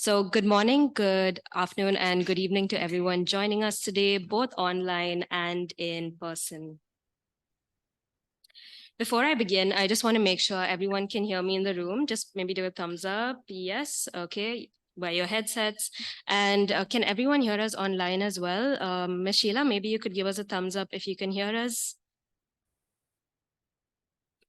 So good morning, good afternoon, and good evening to everyone joining us today, both online and in person. Before I begin, I just want to make sure everyone can hear me in the room. Just maybe do a thumbs up. Yes, okay. Wear your headsets. And can everyone hear us online as well? Ms. Sheila, maybe you could give us a thumbs up if you can hear us.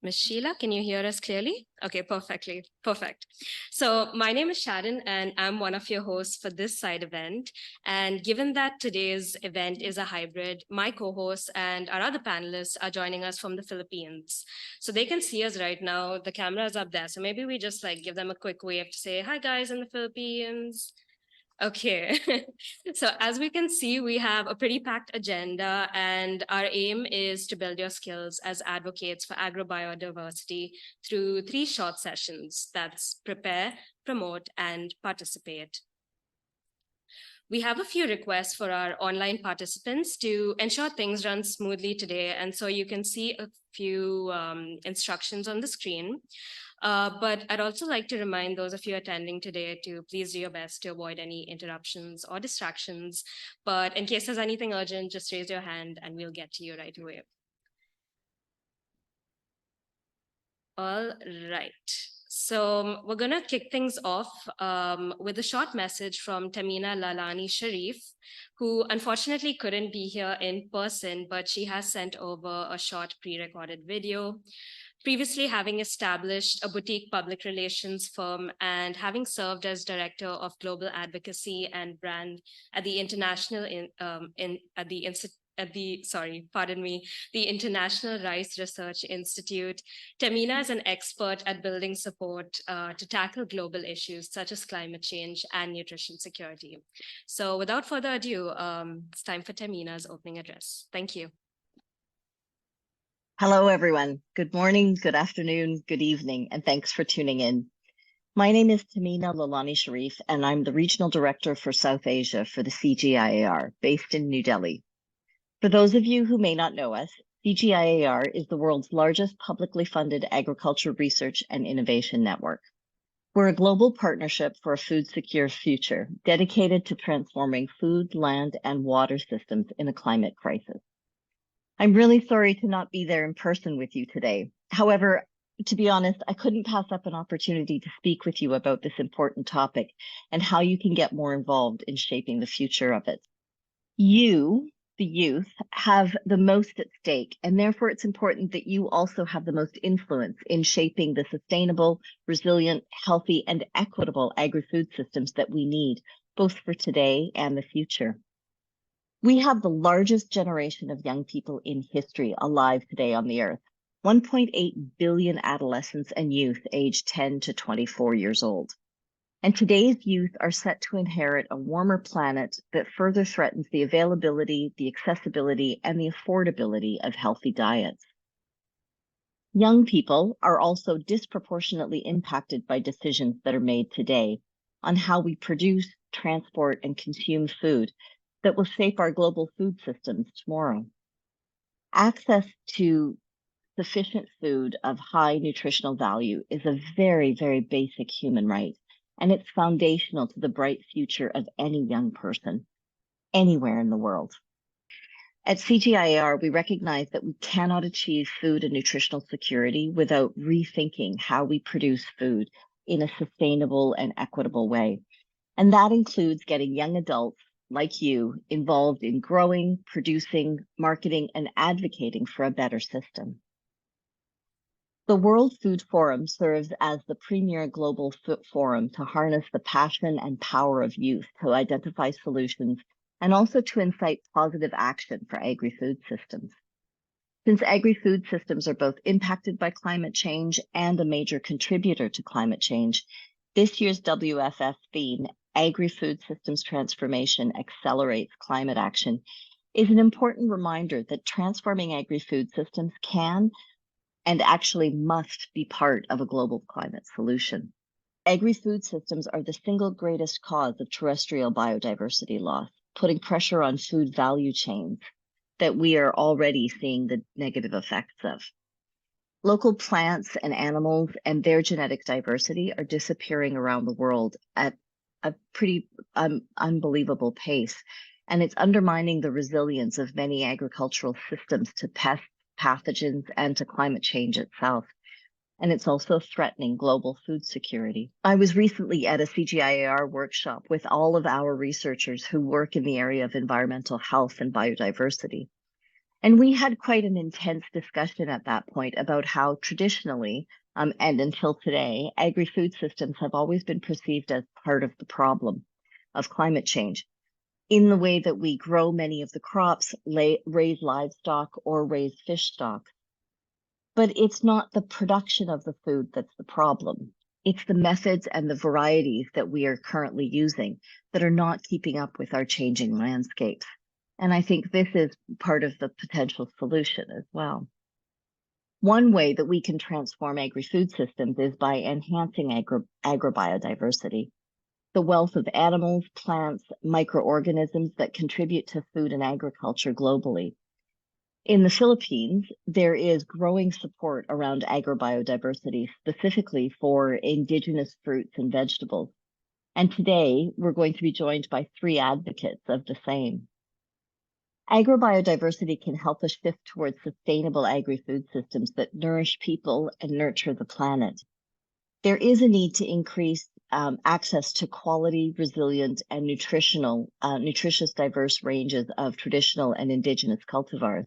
Ms. Sheila, can you hear us clearly? Okay, perfect. So my name is Sharon and I'm one of your hosts for this side event. And given that today's event is a hybrid, my co-hosts and our other panelists are joining us from the Philippines. So they can see us right now. The camera is up there. So maybe we just give them a quick wave to say, hi guys in the Philippines. Okay, so as we can see, we have a pretty packed agenda, and our aim is to build your skills as advocates for agrobiodiversity through 3 short sessions. That's prepare, promote, and participate. We have a few requests for our online participants to ensure things run smoothly today, and so you can see a few instructions on the screen. But I'd also like to remind those of you attending today to please do your best to avoid any interruptions or distractions. But in case there's anything urgent, just raise your hand and we'll get to you right away. All right. So we're going to kick things off with a short message from Tamina Lalani Sharif, who unfortunately couldn't be here in person, but she has sent over a short pre-recorded video. Previously having established a boutique public relations firm and having served as director of global advocacy and brand at the the International Rice Research Institute. Tamina is an expert at building support to tackle global issues such as climate change and nutrition security. So without further ado, it's time for Tamina's opening address. Thank you. Hello, everyone. Good morning, good afternoon, good evening, and thanks for tuning in. My name is Tamina Lalani Sharif, and I'm the Regional Director for South Asia for the CGIAR, based in New Delhi. For those of you who may not know us, CGIAR is the world's largest publicly funded agriculture research and innovation network. We're a global partnership for a food-secure future, dedicated to transforming food, land, and water systems in a climate crisis. I'm really sorry to not be there in person with you today. However, to be honest, I couldn't pass up an opportunity to speak with you about this important topic and how you can get more involved in shaping the future of it. You, the youth, have the most at stake, and therefore it's important that you also have the most influence in shaping the sustainable, resilient, healthy, and equitable agri-food systems that we need, both for today and the future. We have the largest generation of young people in history alive today on the earth, 1.8 billion adolescents and youth aged 10 to 24 years old. And today's youth are set to inherit a warmer planet that further threatens the availability, the accessibility, and the affordability of healthy diets. Young people are also disproportionately impacted by decisions that are made today on how we produce, transport, and consume food that will shape our global food systems tomorrow. Access to sufficient food of high nutritional value is a very, very basic human right, and it's foundational to the bright future of any young person, anywhere in the world. At CGIAR, we recognize that we cannot achieve food and nutritional security without rethinking how we produce food in a sustainable and equitable way. And that includes getting young adults like you involved in growing, producing, marketing, and advocating for a better system. The World Food Forum serves as the premier global forum to harness the passion and power of youth to identify solutions and also to incite positive action for agri-food systems. Since agri-food systems are both impacted by climate change and a major contributor to climate change, this year's WFF theme, Agri-Food Systems Transformation Accelerates Climate Action, is an important reminder that transforming agri-food systems can and actually must be part of a global climate solution. Agri-food systems are the single greatest cause of terrestrial biodiversity loss, putting pressure on food value chains that we are already seeing the negative effects of. Local plants and animals and their genetic diversity are disappearing around the world at a pretty unbelievable pace. And it's undermining the resilience of many agricultural systems to pests, pathogens, and to climate change itself. And it's also threatening global food security. I was recently at a CGIAR workshop with all of our researchers who work in the area of environmental health and biodiversity. And we had quite an intense discussion at that point about how traditionally, and until today, agri-food systems have always been perceived as part of the problem of climate change in the way that we grow many of the crops, raise livestock, or raise fish stock. But it's not the production of the food that's the problem. It's the methods and the varieties that we are currently using that are not keeping up with our changing landscapes. And I think this is part of the potential solution as well. One way that we can transform agri-food systems is by enhancing agrobiodiversity, the wealth of animals, plants, microorganisms that contribute to food and agriculture globally. In the Philippines, there is growing support around agrobiodiversity, specifically for indigenous fruits and vegetables. And today, we're going to be joined by 3 advocates of the same. Agrobiodiversity can help us shift towards sustainable agri-food systems that nourish people and nurture the planet. There is a need to increase access to quality, resilient, and nutritious diverse ranges of traditional and indigenous cultivars.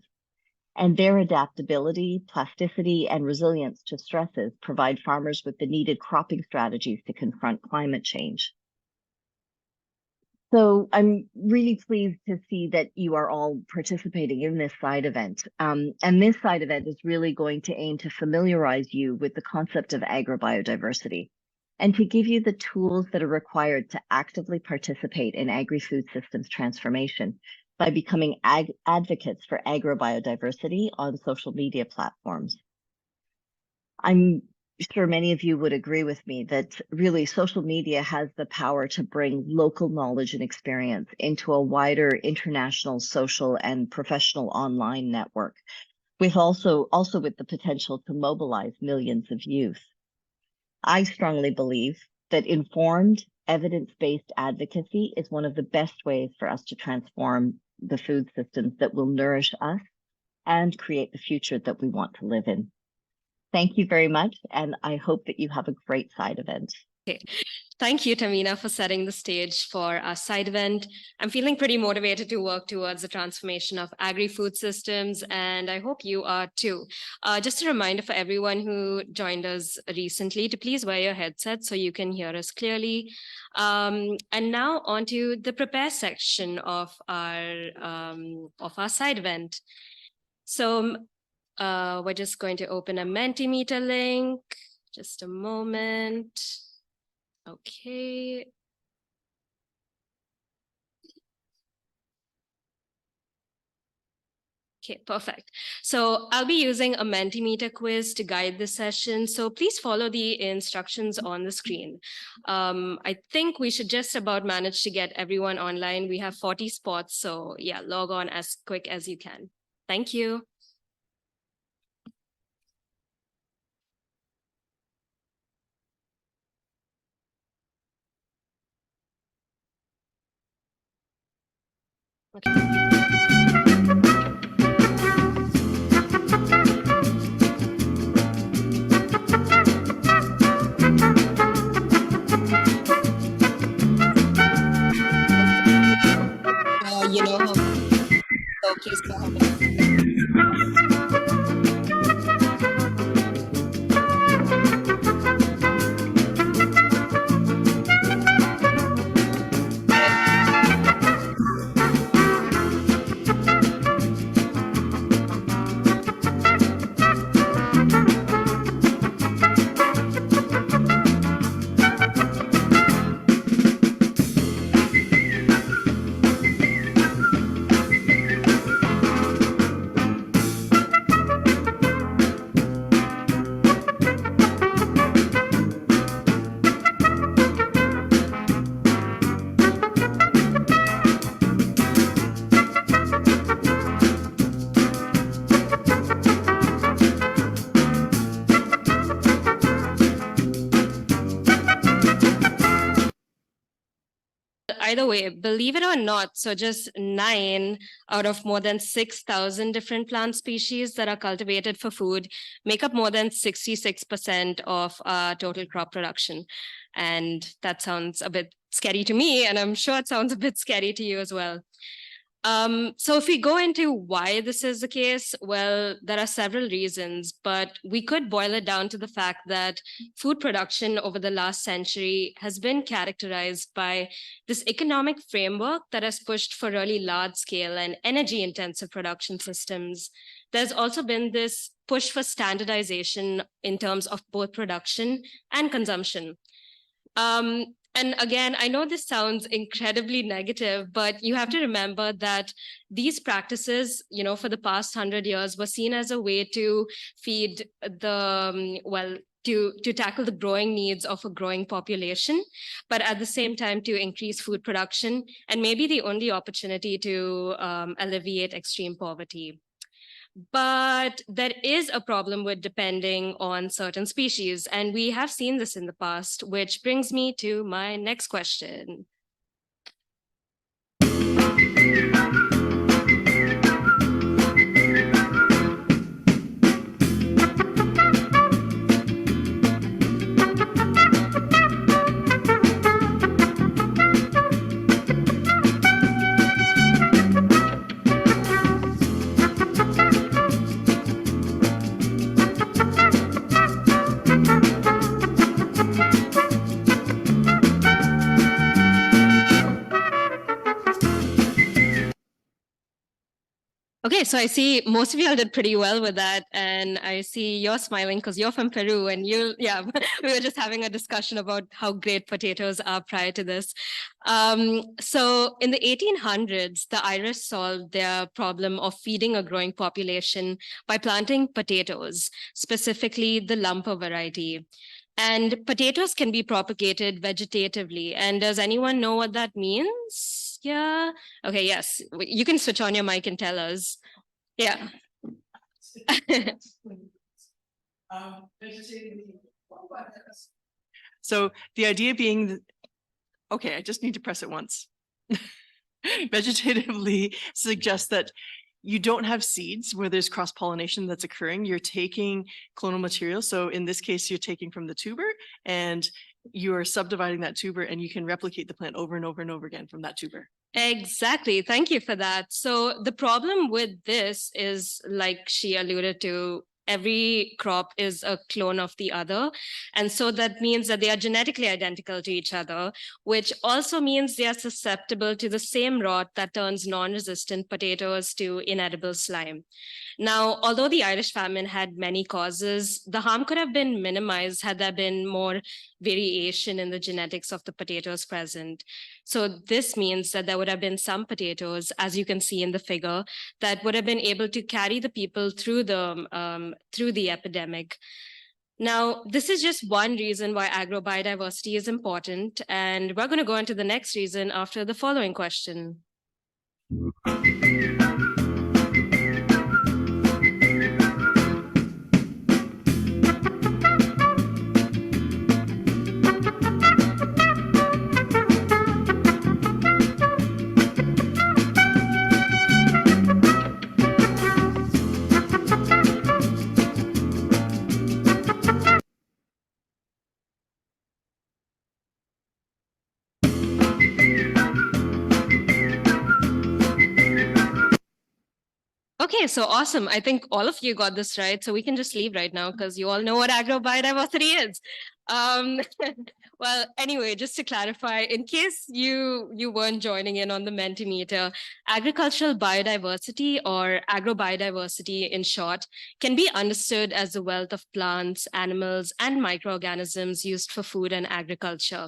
And their adaptability, plasticity, and resilience to stresses provide farmers with the needed cropping strategies to confront climate change. So I'm really pleased to see that you are all participating in this side event. And this side event is really going to aim to familiarize you with the concept of agrobiodiversity and to give you the tools that are required to actively participate in agri-food systems transformation by becoming advocates for agrobiodiversity on social media platforms. I'm sure many of you would agree with me that really social media has the power to bring local knowledge and experience into a wider international social and professional online network, with also with the potential to mobilize millions of youth. I strongly believe that informed, evidence-based advocacy is one of the best ways for us to transform the food systems that will nourish us and create the future that we want to live in. Thank you very much, and I hope that you have a great side event. Okay. Thank you, Tamina, for setting the stage for our side event. I'm feeling pretty motivated to work towards the transformation of agri-food systems, and I hope you are too. Just a reminder for everyone who joined us recently to please wear your headset so you can hear us clearly. And now on to the prepare section of our side event. So we're just going to open a Mentimeter link. Just a moment. Okay. Okay, perfect. So I'll be using a Mentimeter quiz to guide the session. So please follow the instructions on the screen. I think we should just about manage to get everyone online. We have 40 spots. So yeah, log on as quick as you can. Thank you. Okay. You know how, so please go ahead. Either way, believe it or not, so just 9 out of more than 6,000 different plant species that are cultivated for food make up more than 66% of our total crop production. And that sounds a bit scary to me, and I'm sure it sounds a bit scary to you as well. So if we go into why this is the case, well, there are several reasons, but we could boil it down to the fact that food production over the last century has been characterized by this economic framework that has pushed for really large scale and energy intensive production systems. There's also been this push for standardization in terms of both production and consumption. And again, I know this sounds incredibly negative, but you have to remember that these practices, for the past 100 years were seen as a way to feed to tackle the growing needs of a growing population, but at the same time to increase food production and maybe the only opportunity to alleviate extreme poverty. But there is a problem with depending on certain species, and we have seen this in the past, which brings me to my next question. Okay, so I see most of y'all did pretty well with that, and I see you're smiling because you're from Peru, and we were just having a discussion about how great potatoes are prior to this. So in the 1800s, the Irish solved their problem of feeding a growing population by planting potatoes, specifically the lumper variety. And potatoes can be propagated vegetatively. And does anyone know what that means? Yeah. Okay, yes. You can switch on your mic and tell us. Yeah. So the idea being, okay, I just need to press it once. Vegetatively suggests that you don't have seeds where there's cross-pollination that's occurring. You're taking clonal material. So in this case, you're taking from the tuber and you're subdividing that tuber and you can replicate the plant over and over and over again from that tuber. Exactly. Thank you for that. So the problem with this is, like she alluded to, every crop is a clone of the other. And so that means that they are genetically identical to each other, which also means they are susceptible to the same rot that turns non-resistant potatoes to inedible slime. Now, although the Irish famine had many causes, the harm could have been minimized had there been more variation in the genetics of the potatoes present. So this means that there would have been some potatoes, as you can see in the figure, that would have been able to carry the people through the epidemic. Now, this is just one reason why agrobiodiversity is important, and we're going to go into the next reason after the following question. Okay, so awesome. I think all of you got this right. So we can just leave right now because you all know what agrobiodiversity is. Well, anyway, just to clarify, in case you weren't joining in on the Mentimeter, agricultural biodiversity, or agrobiodiversity in short, can be understood as the wealth of plants, animals, and microorganisms used for food and agriculture.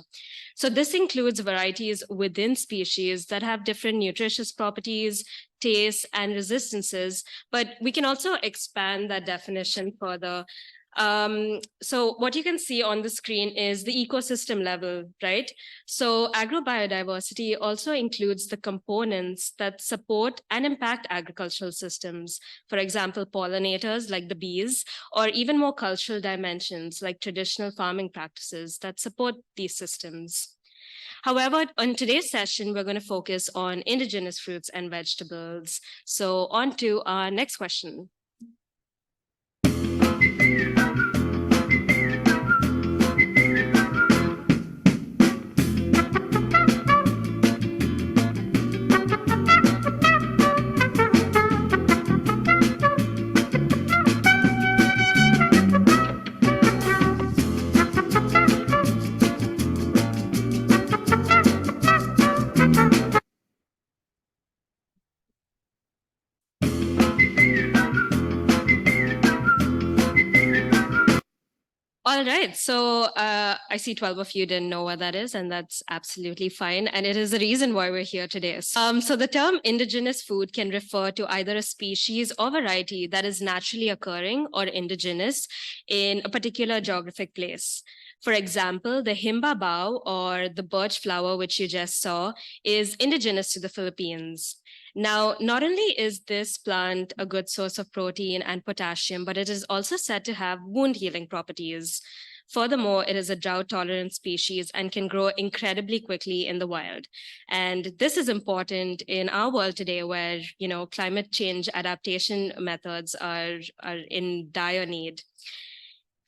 So this includes varieties within species that have different nutritious properties, tastes, and resistances, but we can also expand that definition further. So what you can see on the screen is the ecosystem level, right? So agrobiodiversity also includes the components that support and impact agricultural systems. For example, pollinators like the bees, or even more cultural dimensions like traditional farming practices that support these systems. However, on today's session, we're going to focus on indigenous fruits and vegetables. So on to our next question. All right, so I see 12 of you didn't know what that is, and that's absolutely fine. And it is the reason why we're here today. So the term indigenous food can refer to either a species or variety that is naturally occurring or indigenous in a particular geographic place. For example, the himba bao or the birch flower, which you just saw, is indigenous to the Philippines. Now, not only is this plant a good source of protein and potassium, but it is also said to have wound healing properties. Furthermore, it is a drought-tolerant species and can grow incredibly quickly in the wild. And this is important in our world today where, climate change adaptation methods are in dire need.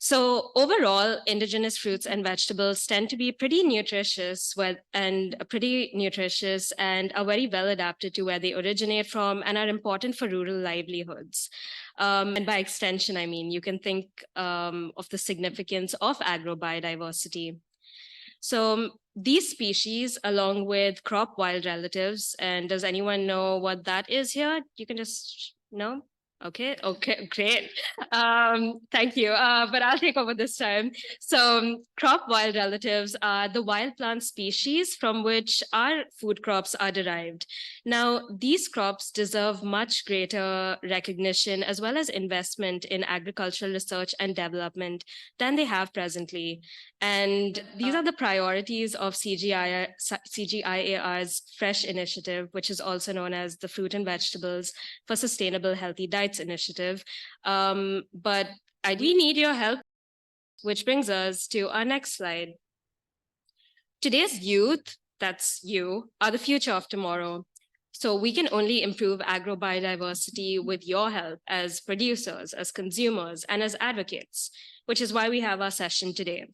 So overall, indigenous fruits and vegetables tend to be pretty nutritious and are very well adapted to where they originate from and are important for rural livelihoods. And by extension, I mean, you can think of the significance of agrobiodiversity. So these species, along with crop wild relatives, and does anyone know what that is here? You can just know. Okay, great. Thank you. But I'll take over this time. So crop wild relatives are the wild plant species from which our food crops are derived. Now, these crops deserve much greater recognition as well as investment in agricultural research and development than they have presently. And these are the priorities of CGIAR's FRESH initiative, which is also known as the Fruit and Vegetables for Sustainable Healthy Diets initiative. But I do need your help, which brings us to our next slide. Today's youth, that's you, are the future of tomorrow. So we can only improve agrobiodiversity with your help as producers, as consumers, and as advocates, which is why we have our session today.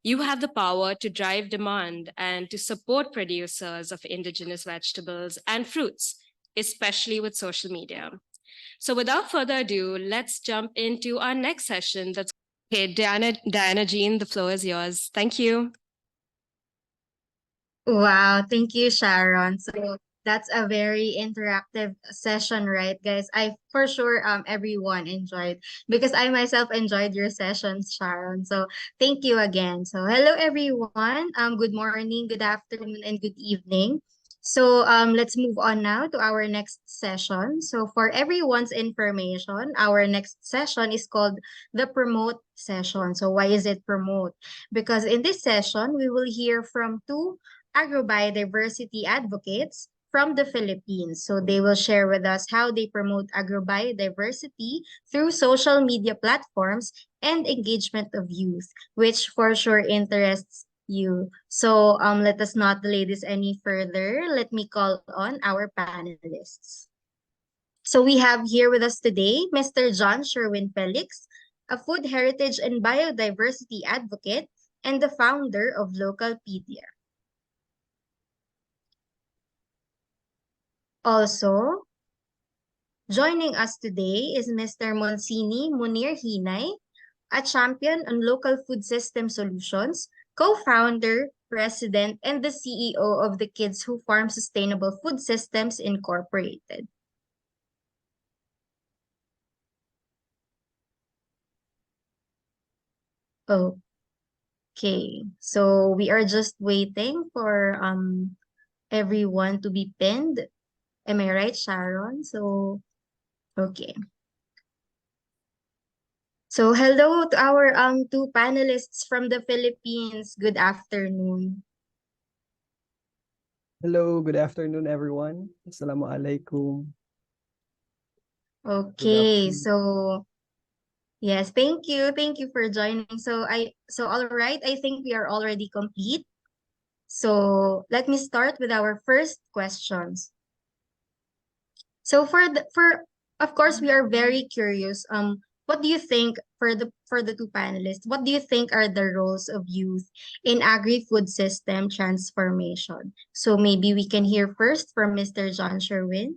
You have the power to drive demand and to support producers of indigenous vegetables and fruits, especially with social media. So without further ado, let's jump into our next session. Okay, Diana Jean, the floor is yours. Thank you. Wow, thank you, Sharon. So that's a very interactive session, right, guys? I for sure everyone enjoyed because I myself enjoyed your sessions, Sharon. So thank you again. So hello everyone. Good morning, good afternoon, and good evening. So let's move on now to our next session. So for everyone's information, our next session is called the promote session. So why is it promote? Because in this session, we will hear from two agrobiodiversity advocates from the Philippines. So they will share with us how they promote agrobiodiversity through social media platforms and engagement of youth, which for sure interests you. So let us not delay this any further. Let me call on our panelists. So we have here with us today Mr. John Sherwin Felix, a food heritage and biodiversity advocate and the founder of Localpedia. Also, joining us today is Mr. Monsini Munir Hinay, a champion on local food system solutions, co-founder, president, and the CEO of the Kids Who Farm Sustainable Food Systems Incorporated. Okay, so we are just waiting for everyone to be pinned. Am I right, Sharon? So, okay. So, hello to our two panelists from the Philippines. Good afternoon. Hello, good afternoon, everyone. Assalamualaikum. Okay, so yes, thank you. Thank you for joining. So all right, I think we are already complete. So let me start with our first questions. So of course we are very curious. What do you think for the two panelists? What do you think are the roles of youth in agri-food system transformation? So maybe we can hear first from Mr. John Sherwin.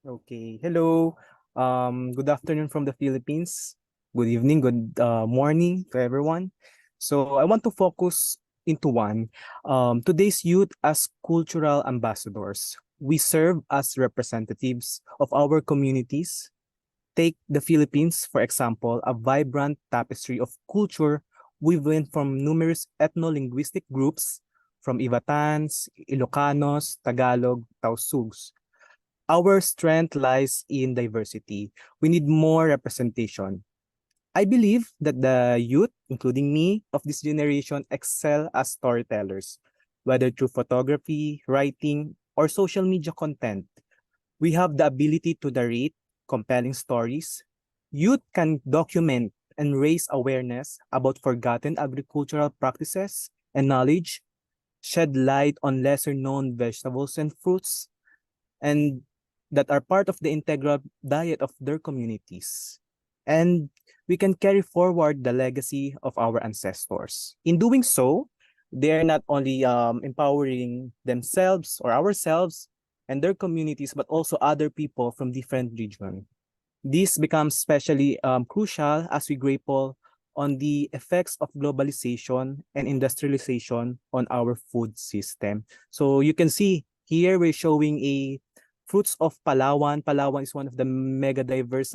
Okay, hello. Good afternoon from the Philippines. Good evening, good morning to everyone. So I want to focus into one. Today's youth as cultural ambassadors. We serve as representatives of our communities. Take the Philippines, for example, a vibrant tapestry of culture woven from numerous ethno-linguistic groups from Ivatans, Ilocanos, Tagalog, Tausugs. Our strength lies in diversity. We need more representation. I believe that the youth, including me, of this generation excel as storytellers, whether through photography, writing, or social media content. We have the ability to narrate compelling stories. Youth can document and raise awareness about forgotten agricultural practices and knowledge, shed light on lesser known vegetables and fruits, and that are part of the integral diet of their communities. And we can carry forward the legacy of our ancestors. In doing so, they are not only empowering themselves or ourselves and their communities, but also other people from different regions. This becomes especially crucial as we grapple on the effects of globalization and industrialization on our food system. So you can see here we're showing a fruits of Palawan. Palawan is one of the mega diverse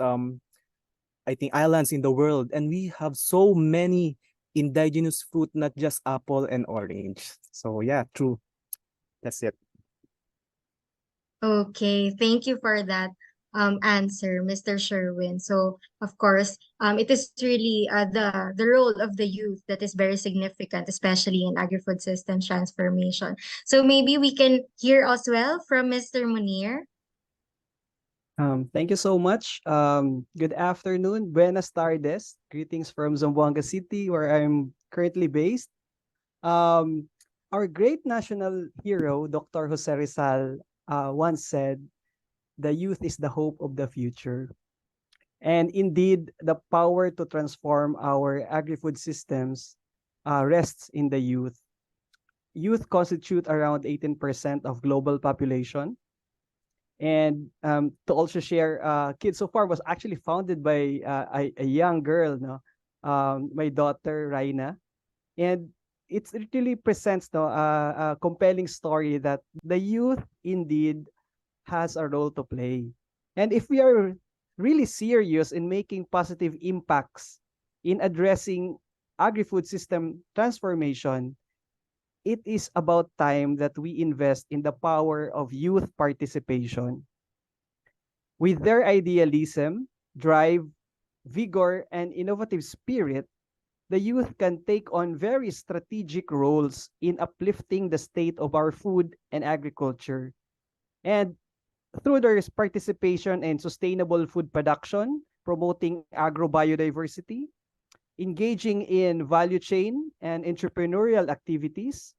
I think islands in the world, and we have so many indigenous fruit, not just apple and orange. So yeah, true. That's it. Okay, thank you for that answer, Mr. Sherwin. So of course, it is really the role of the youth that is very significant, especially in agri-food system transformation. So maybe we can hear as well from Mr. Munir. Thank you so much. Good afternoon. Buenas tardes. Greetings from Zamboanga City, where I'm currently based. Um, our great national hero, Dr. Jose Rizal, once said, "The youth is the hope of the future." And indeed, the power to transform our agri-food systems rests in the youth. Youth constitute around 18% of global population. And to also share, Kids So Far was actually founded by a young girl, no? My daughter, Raina. And it really presents a compelling story that the youth indeed has a role to play. And if we are really serious in making positive impacts in addressing agri-food system transformation, it is about time that we invest in the power of youth participation. With their idealism, drive, vigor, and innovative spirit, the youth can take on very strategic roles in uplifting the state of our food and agriculture. And through their participation in sustainable food production, promoting agrobiodiversity, engaging in value chain and entrepreneurial activities,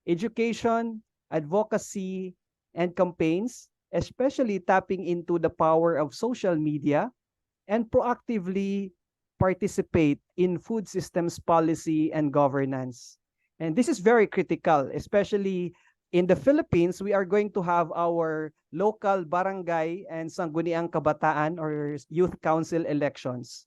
education, advocacy, and campaigns, especially tapping into the power of social media, and proactively participate in food systems policy and governance. And this is very critical, especially in the Philippines. We are going to have our local barangay and sangguniang kabataan or youth council elections.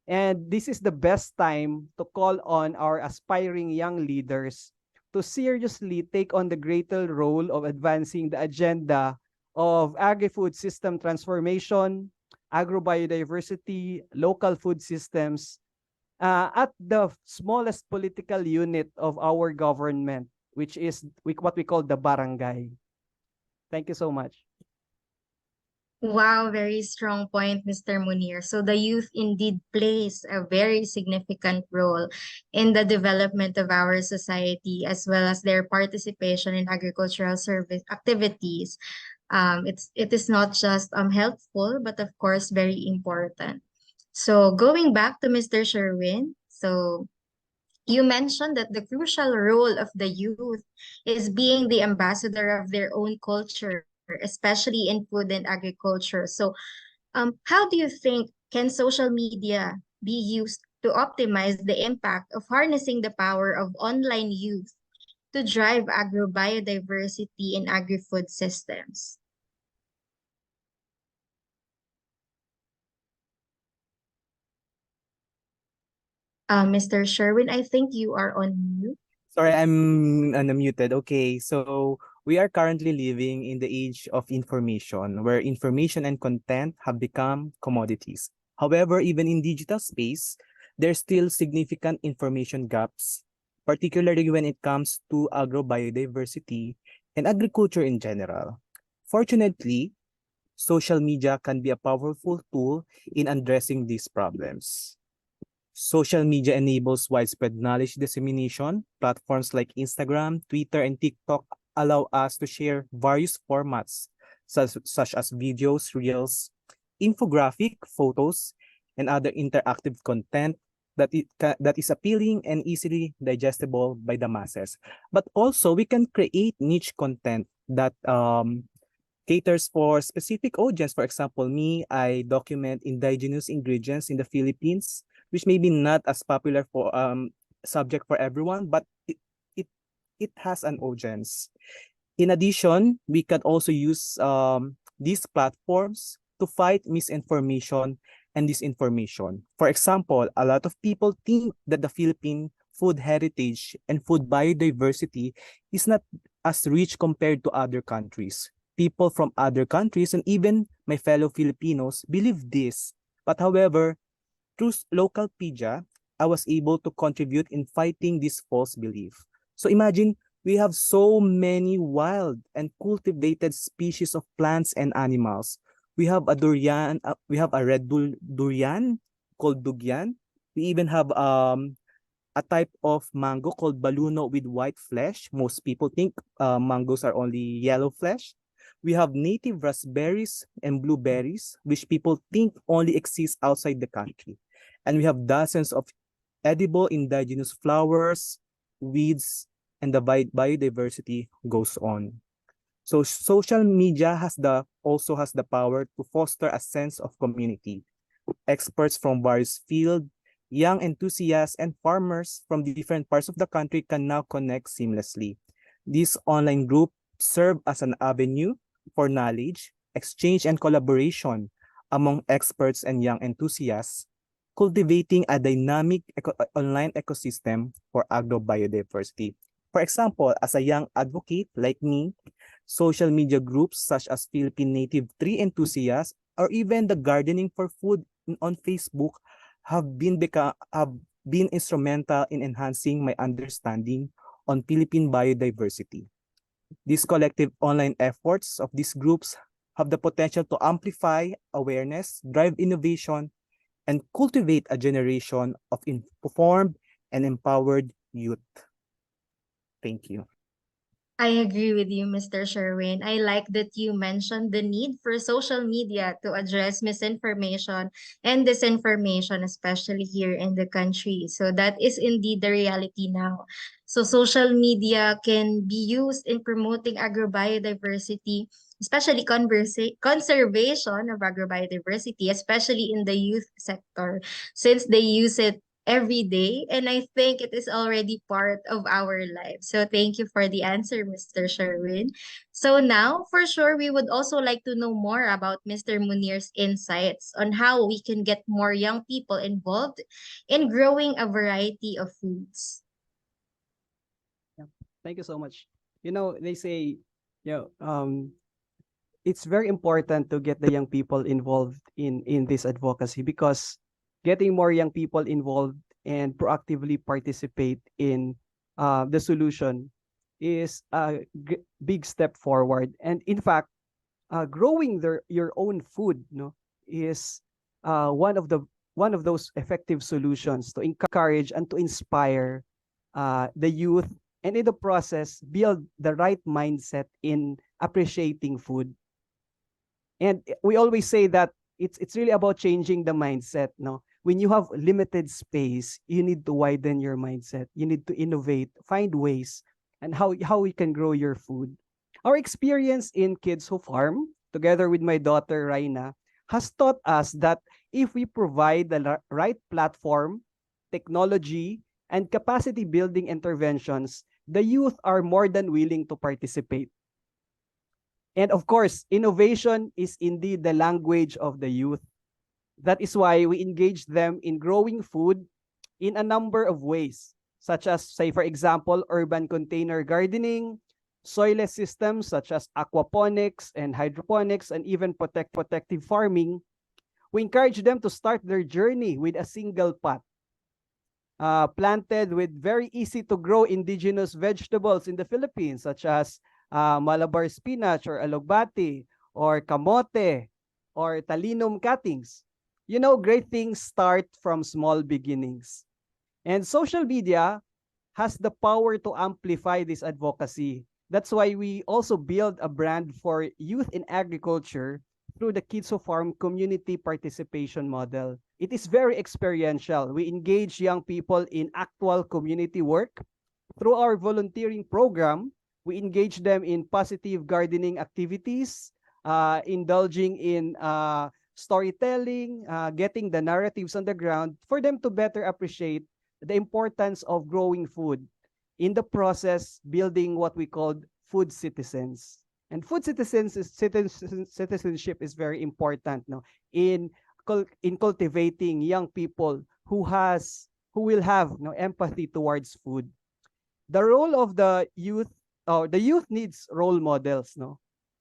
And this is the best time to call on our aspiring young leaders to seriously take on the greater role of advancing the agenda of agri-food system transformation, agrobiodiversity, local food systems at the smallest political unit of our government, which is what we call the barangay. Thank you so much. Wow, very strong point, Mr. Munir. So the youth indeed plays a very significant role in the development of our society, as well as their participation in agricultural service activities. It is not just helpful, but of course very important. So going back to Mr. Sherwin, so You mentioned that the crucial role of the youth is being the ambassador of their own culture, especially in food and agriculture. So, how do you think can social media be used to optimize the impact of harnessing the power of online youth to drive agrobiodiversity in agri-food systems? Mr. Sherwin, I think you are on mute. Sorry, I'm unmuted. Okay, so we are currently living in the age of information, where information and content have become commodities. However, even in digital space, there's still significant information gaps, particularly when it comes to agrobiodiversity and agriculture in general. Fortunately, social media can be a powerful tool in addressing these problems. Social media enables widespread knowledge dissemination. Platforms like Instagram, Twitter, and TikTok allow us to share various formats, such as videos, reels, infographic, photos, and other interactive content that is appealing and easily digestible by the masses. But also, we can create niche content that caters for specific audience. For example, me, I document indigenous ingredients in the Philippines, which may be not as popular for subject for everyone, but it has an audience. In addition, we can also use these platforms to fight misinformation and disinformation. For example, a lot of people think that the Philippine food heritage and food biodiversity is not as rich compared to other countries. People from other countries and even my fellow Filipinos believe this. But however, through Localpedia, I was able to contribute in fighting this false belief. So imagine we have so many wild and cultivated species of plants and animals. We have a durian, we have a red durian called dugyan. We even have a type of mango called baluno with white flesh. Most people think mangoes are only yellow flesh. We have native raspberries and blueberries, which people think only exist outside the country. And we have dozens of edible indigenous flowers, weeds, and the biodiversity goes on. So social media also has the power to foster a sense of community. Experts from various fields, young enthusiasts, and farmers from different parts of the country can now connect seamlessly. These online groups serve as an avenue for knowledge, exchange, and collaboration among experts and young enthusiasts, cultivating a dynamic online ecosystem for agrobiodiversity. For example, as a young advocate like me, social media groups such as Philippine Native Tree Enthusiasts or even the Gardening for Food on Facebook have been instrumental in enhancing my understanding on Philippine biodiversity. These collective online efforts of these groups have the potential to amplify awareness, drive innovation, and cultivate a generation of informed and empowered youth. Thank you. I agree with you, Mr. Sherwin. I like that you mentioned the need for social media to address misinformation and disinformation, especially here in the country. So that is indeed the reality now. So social media can be used in promoting agrobiodiversity, especially conservation of agrobiodiversity, especially in the youth sector, since they use it every day. And I think it is already part of our lives. So thank you for the answer, Mr. Sherwin. So now, for sure, we would also like to know more about Mr. Munir's insights on how we can get more young people involved in growing a variety of foods. Yeah. Thank you so much. You know, they say, it's very important to get the young people involved in this advocacy, because getting more young people involved and proactively participate in the solution is a big step forward. And in fact, growing your own food, is one of those effective solutions to encourage and to inspire the youth, and in the process build the right mindset in appreciating food. And we always say that it's really about changing the mindset, no? when you have limited space, you need to widen your mindset. You need to innovate, find ways and how we can grow your food. Our experience in Kids Who Farm, together with my daughter Raina, has taught us that if we provide the right platform, technology, and capacity building interventions, the youth are more than willing to participate. And of course, innovation is indeed the language of the youth. That is why we engage them in growing food in a number of ways, such as, say, for example, urban container gardening, soilless systems such as aquaponics and hydroponics, and even protective farming. We encourage them to start their journey with a single pot, planted with very easy to grow indigenous vegetables in the Philippines, such as Malabar spinach or alugbati or kamote or talinum cuttings. You know, great things start from small beginnings. And social media has the power to amplify this advocacy. That's why we also build a brand for youth in agriculture through the Kids Who Farm community participation model. It is very experiential. We engage young people in actual community work. Through our volunteering program, we engage them in positive gardening activities, indulging in storytelling, getting the narratives on the ground for them to better appreciate the importance of growing food. In the process, building what we call food citizens. And food citizenship is very important, no, in cultivating young people who will have no empathy towards food. The role of the youth needs role models, no,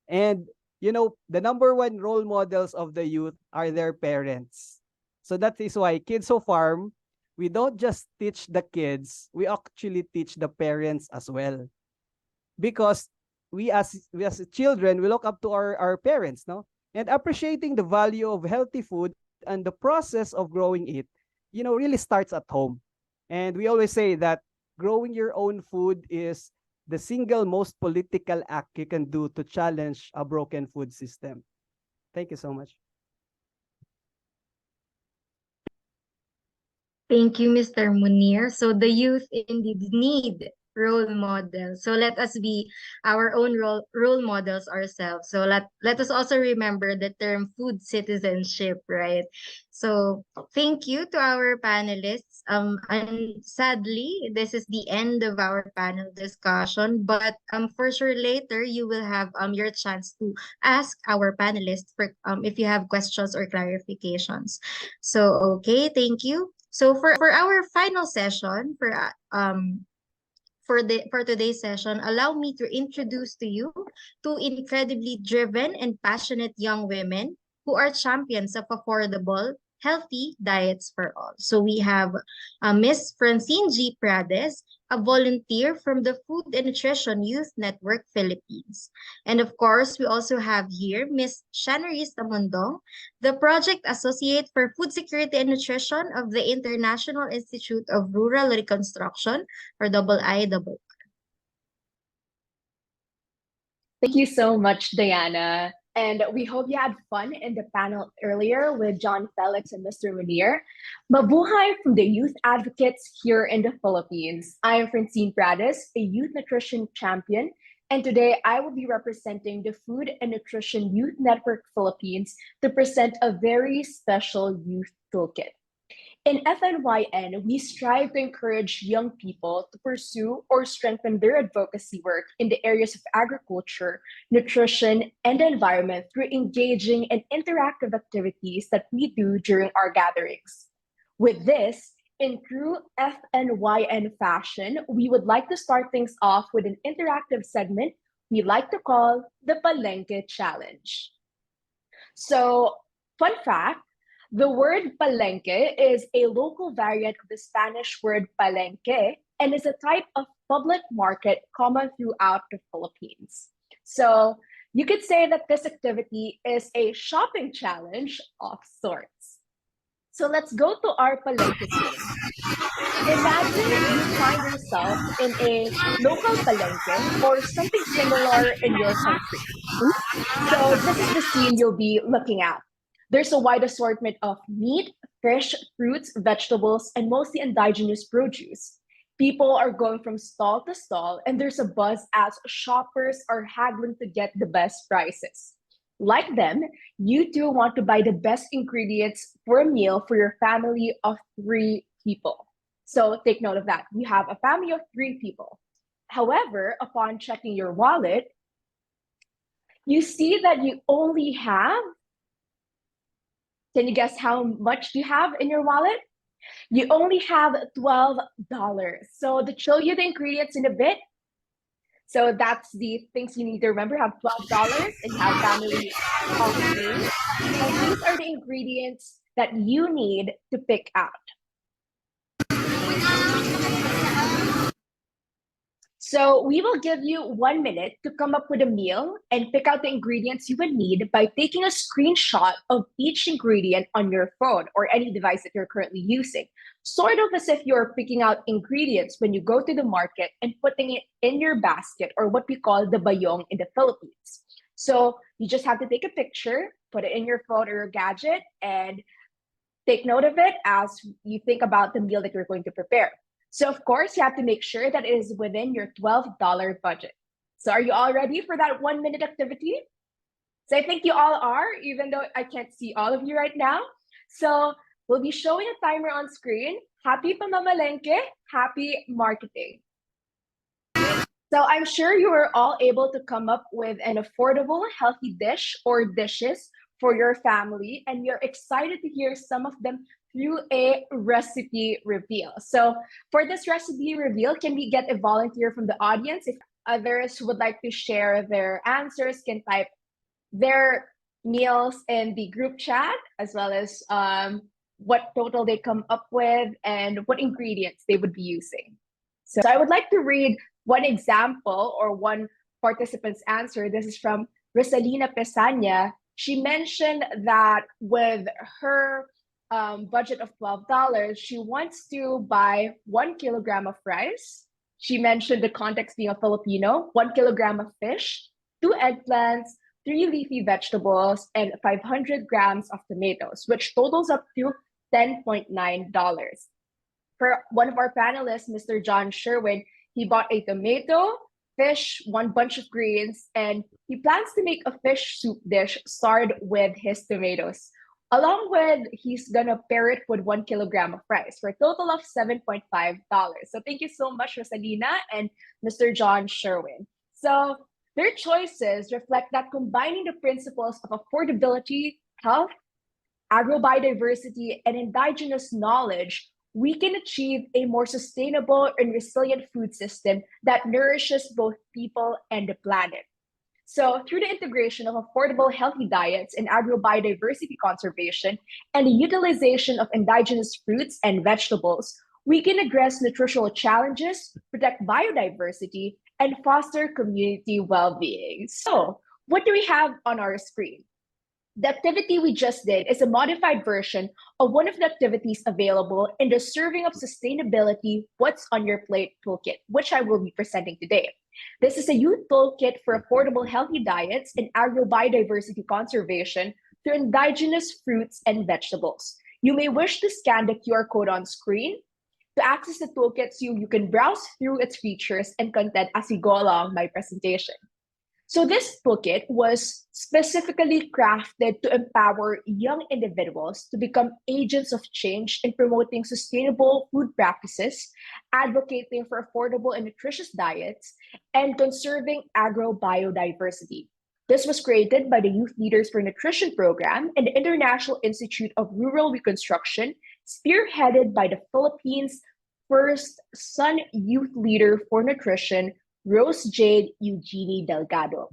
and you know, the number one role models of the youth are their parents. So that is why Kids Who Farm, we don't just teach the kids, we actually teach the parents as well. Because we as children, we look up to our parents, no? And appreciating the value of healthy food and the process of growing it, you know, really starts at home. And we always say that growing your own food is the single most political act you can do to challenge a broken food system. Thank you so much. Thank you, Mr. Munir. So the youth indeed need role models. So let us be our own role models ourselves. So let us also remember the term food citizenship, right? So thank you to our panelists. And sadly, this is the end of our panel discussion. But for sure later you will have your chance to ask our panelists for if you have questions or clarifications. So okay, thank you. So for our final session for today's session, allow me to introduce to you two incredibly driven and passionate young women who are champions of affordable, healthy diets for all. So we have Miss Francine G. Prades, a volunteer from the Food and Nutrition Youth Network Philippines. And of course, we also have here Miss Shanaris Tamondong, the Project Associate for Food Security and Nutrition of the International Institute of Rural Reconstruction, or IIRR. Thank you so much, Diana. And we hope you had fun in the panel earlier with John Felix and Mr. Munir. Mabuhay from the youth advocates here in the Philippines. I am Francine Prades, a youth nutrition champion. And today I will be representing the Food and Nutrition Youth Network Philippines to present a very special youth toolkit. In FNYN, we strive to encourage young people to pursue or strengthen their advocacy work in the areas of agriculture, nutrition, and environment through engaging in interactive activities that we do during our gatherings. With this, in true FNYN fashion, we would like to start things off with an interactive segment we like to call the Palenque Challenge. So, fun fact, the word palenque is a local variant of the Spanish word palenque and is a type of public market common throughout the Philippines. So you could say that this activity is a shopping challenge of sorts. So let's go to our palenque scene. Imagine you find yourself in a local palenque or something similar in your country. So this is the scene you'll be looking at. There's a wide assortment of meat, fish, fruits, vegetables, and mostly indigenous produce. People are going from stall to stall, and there's a buzz as shoppers are haggling to get the best prices. Like them, you too want to buy the best ingredients for a meal for your family of 3 people. So take note of that. You have a family of 3 people. However, upon checking your wallet, you see that you only have, can you guess how much you have in your wallet? You only have $12. So to show you the ingredients in a bit, so that's the things you need to remember. Have $12 and have family of 3. And these are the ingredients that you need to pick out. So we will give you 1 minute to come up with a meal and pick out the ingredients you would need by taking a screenshot of each ingredient on your phone or any device that you're currently using. Sort of as if you're picking out ingredients when you go to the market and putting it in your basket, or what we call the bayong in the Philippines. So you just have to take a picture, put it in your phone or your gadget, and take note of it as you think about the meal that you're going to prepare. So of course, you have to make sure that it is within your $12 budget. So are you all ready for that 1 minute activity? So I think you all are, even though I can't see all of you right now. So we'll be showing a timer on screen. Happy pamamalengke, happy marketing. So I'm sure you are all able to come up with an affordable, healthy dish or dishes for your family, and you're excited to hear some of them through a recipe reveal. So for this recipe reveal, can we get a volunteer from the audience? If others would like to share their answers, can type their meals in the group chat, as well as what total they come up with and what ingredients they would be using. So I would like to read one example or one participant's answer. This is from Rosalina Pesanya. She mentioned that with her budget of $12, she wants to buy 1 kilogram of rice. She mentioned the context being a Filipino, 1 kilogram of fish, 2 eggplants, 3 leafy vegetables, and 500 grams of tomatoes, which totals up to $10.9. For one of our panelists, Mr. John Sherwin, he bought a tomato, fish, 1 bunch of greens, and he plans to make a fish soup dish starred with his tomatoes. Along with, he's gonna pair it with 1 kilogram of rice for a total of $7.5. So thank you so much, Rosalina and Mr. John Sherwin. So their choices reflect that combining the principles of affordability, health, agrobiodiversity, and indigenous knowledge, we can achieve a more sustainable and resilient food system that nourishes both people and the planet. So through the integration of affordable, healthy diets and agrobiodiversity conservation and the utilization of indigenous fruits and vegetables, we can address nutritional challenges, protect biodiversity, and foster community well-being. So what do we have on our screen? The activity we just did is a modified version of one of the activities available in the Serving of Sustainability What's on Your Plate toolkit, which I will be presenting today. This is a youth toolkit for affordable, healthy diets and agrobiodiversity conservation through indigenous fruits and vegetables. You may wish to scan the QR code on screen to access the toolkit so you can browse through its features and content as we go along my presentation. So this toolkit was specifically crafted to empower young individuals to become agents of change in promoting sustainable food practices, advocating for affordable and nutritious diets, and conserving agrobiodiversity. This was created by the Youth Leaders for Nutrition program and the International Institute of Rural Reconstruction, spearheaded by the Philippines' first Sun Youth Leader for Nutrition, Rose Jade Eugenie Delgado,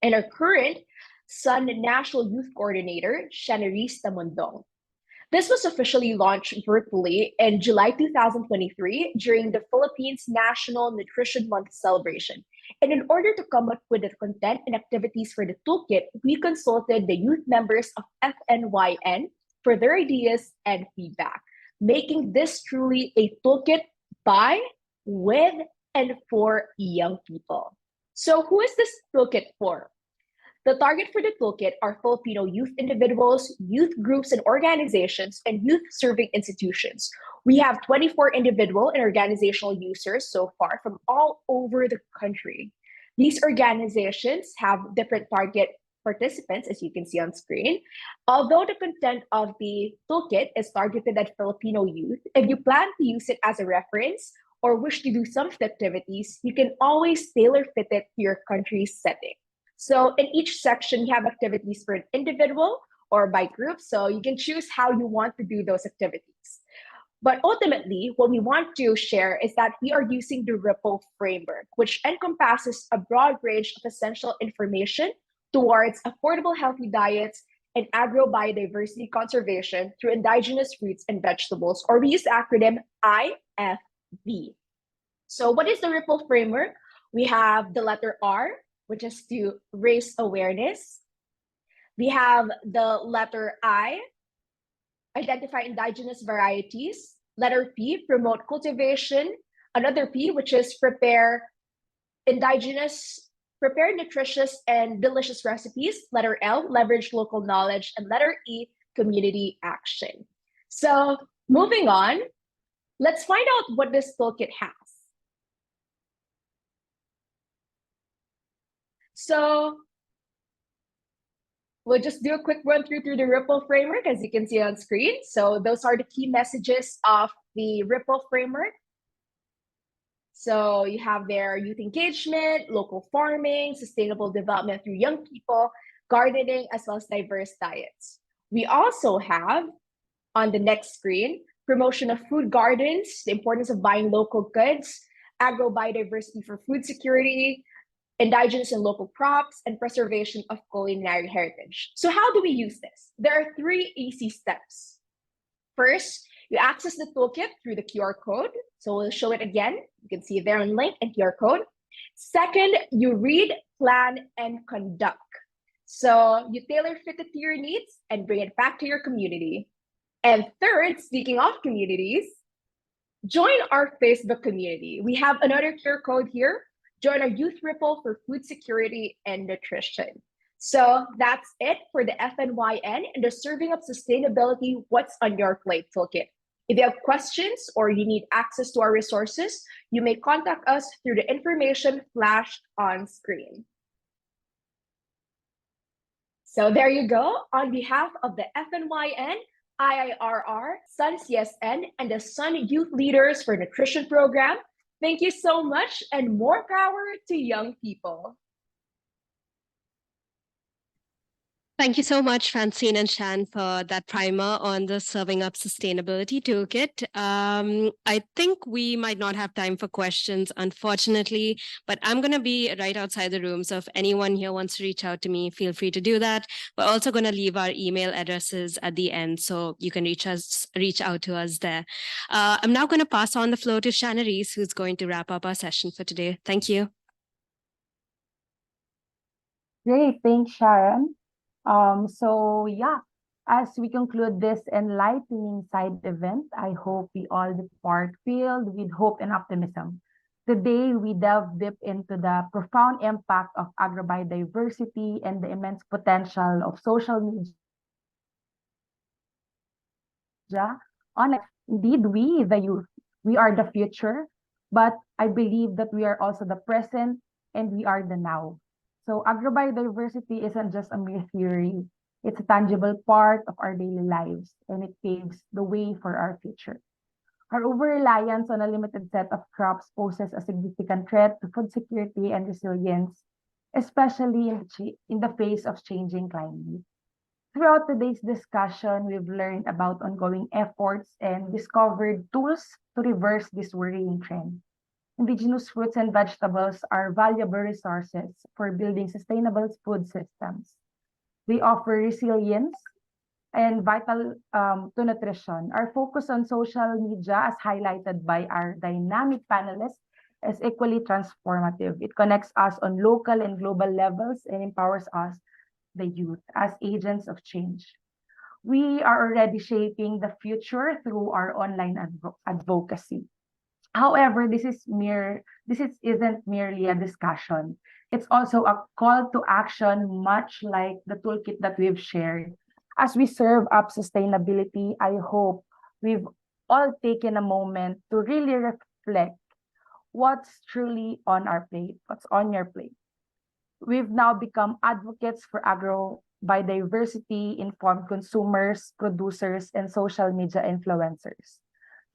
and our current Sun National Youth Coordinator, Shanaris Tamondong. This was officially launched virtually in July 2023 during the Philippines National Nutrition Month celebration. And in order to come up with the content and activities for the toolkit, we consulted the youth members of FNYN for their ideas and feedback, making this truly a toolkit by, with, and for young people. So who is this toolkit for? The target for the toolkit are Filipino youth individuals, youth groups and organizations, and youth serving institutions. We have 24 individual and organizational users so far from all over the country. These organizations have different target participants, as you can see on screen. Although the content of the toolkit is targeted at Filipino youth, if you plan to use it as a reference or wish to do some of the activities, you can always tailor fit it to your country's setting. So in each section, you have activities for an individual or by group, so you can choose how you want to do those activities. But ultimately, what we want to share is that we are using the Ripple framework, which encompasses a broad range of essential information towards affordable, healthy diets and agrobiodiversity conservation through indigenous fruits and vegetables, or we use the acronym IFV. So what is the Ripple framework? We have the letter R, which is to raise awareness. We have the letter I, identify indigenous varieties. Letter P, promote cultivation. Another P, which is prepare nutritious and delicious recipes. Letter L, leverage local knowledge. And letter E, community action. So moving on, let's find out what this toolkit has. So we'll just do a quick run through the Ripple framework, as you can see on screen. So those are the key messages of the Ripple framework. So you have their youth engagement, local farming, sustainable development through young people, gardening, as well as diverse diets. We also have on the next screen, promotion of food gardens, the importance of buying local goods, agrobiodiversity for food security, indigenous and local crops, and preservation of culinary heritage. So how do we use this? There are 3 easy steps. First, you access the toolkit through the QR code. So we'll show it again. You can see there on link and QR code. Second, you read, plan, and conduct. So you tailor fit it to your needs and bring it back to your community. And third, speaking of communities, join our Facebook community. We have another QR code here. Join our Youth Ripple for food security and nutrition. So that's it for the FNYN and the Serving Up Sustainability What's on Your Plate toolkit. If you have questions or you need access to our resources, you may contact us through the information flashed on screen. So there you go. On behalf of the FNYN, IIRR, Sun CSN, and the Sun Youth Leaders for Nutrition Program, thank you so much and more power to young people. Thank you so much, Francine and Shan, for that primer on the Serving Up Sustainability Toolkit. I think we might not have time for questions, unfortunately, but I'm going to be right outside the room. So if anyone here wants to reach out to me, feel free to do that. We're also going to leave our email addresses at the end, so you can reach out to us there. I'm now going to pass on the floor to Shanna Reese, who's going to wrap up our session for today. Thank you. Great, thanks, Sharon. So yeah, as we conclude this enlightening side event, I hope we all depart filled with hope and optimism. Today, we delve deep into the profound impact of agrobiodiversity and the immense potential of social media. Indeed, we, the youth, we are the future, but I believe that we are also the present and we are the now. So agrobiodiversity isn't just a mere theory. It's a tangible part of our daily lives, and it paves the way for our future. Our over-reliance on a limited set of crops poses a significant threat to food security and resilience, especially in the face of changing climate. Throughout today's discussion, we've learned about ongoing efforts and discovered tools to reverse this worrying trend. Indigenous fruits and vegetables are valuable resources for building sustainable food systems. They offer resilience and vital to nutrition. Our focus on social media, as highlighted by our dynamic panelists, is equally transformative. It connects us on local and global levels and empowers us, the youth, as agents of change. We are already shaping the future through our online advocacy. However, isn't merely a discussion. It's also a call to action, much like the toolkit that we've shared. As we serve up sustainability, I hope we've all taken a moment to really reflect what's truly on our plate, what's on your plate. We've now become advocates for agrobiodiversity, informed consumers, producers, and social media influencers.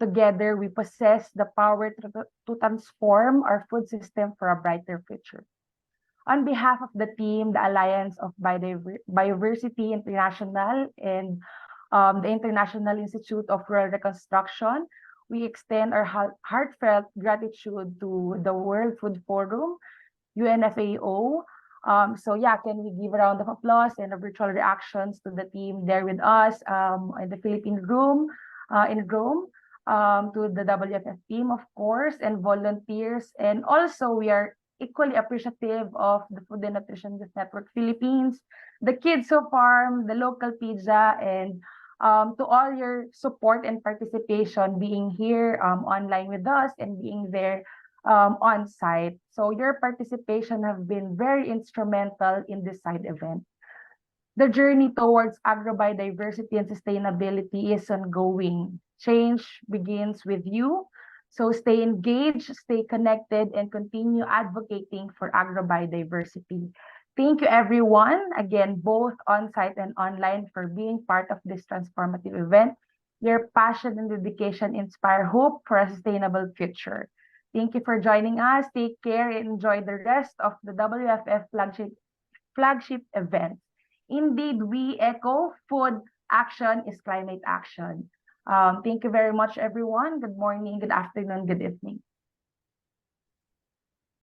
Together, we possess the power to transform our food system for a brighter future. On behalf of the team, the Alliance of Bioversity International, and the International Institute of Rural Reconstruction, we extend our heartfelt gratitude to the World Food Forum, UNFAO. So yeah, can we give a round of applause and a virtual reactions to the team there with us in the Philippine room, in Rome, to the WFF team, of course, and volunteers. And also, we are equally appreciative of the Food and Nutrition Youth Network Philippines, the Kids Who Farm, the local pizza, and to all your support and participation, being here online with us and being there on site. So your participation have been very instrumental in this side event. The journey towards agrobiodiversity and sustainability is ongoing. Change begins with you. So stay engaged, stay connected, and continue advocating for agrobiodiversity. Thank you, everyone, again, both on-site and online, for being part of this transformative event. Your passion and dedication inspire hope for a sustainable future. Thank you for joining us. Take care and enjoy the rest of the WFF flagship event. Indeed, we echo food action is climate action. Thank you very much, everyone. Good morning, good afternoon, good evening.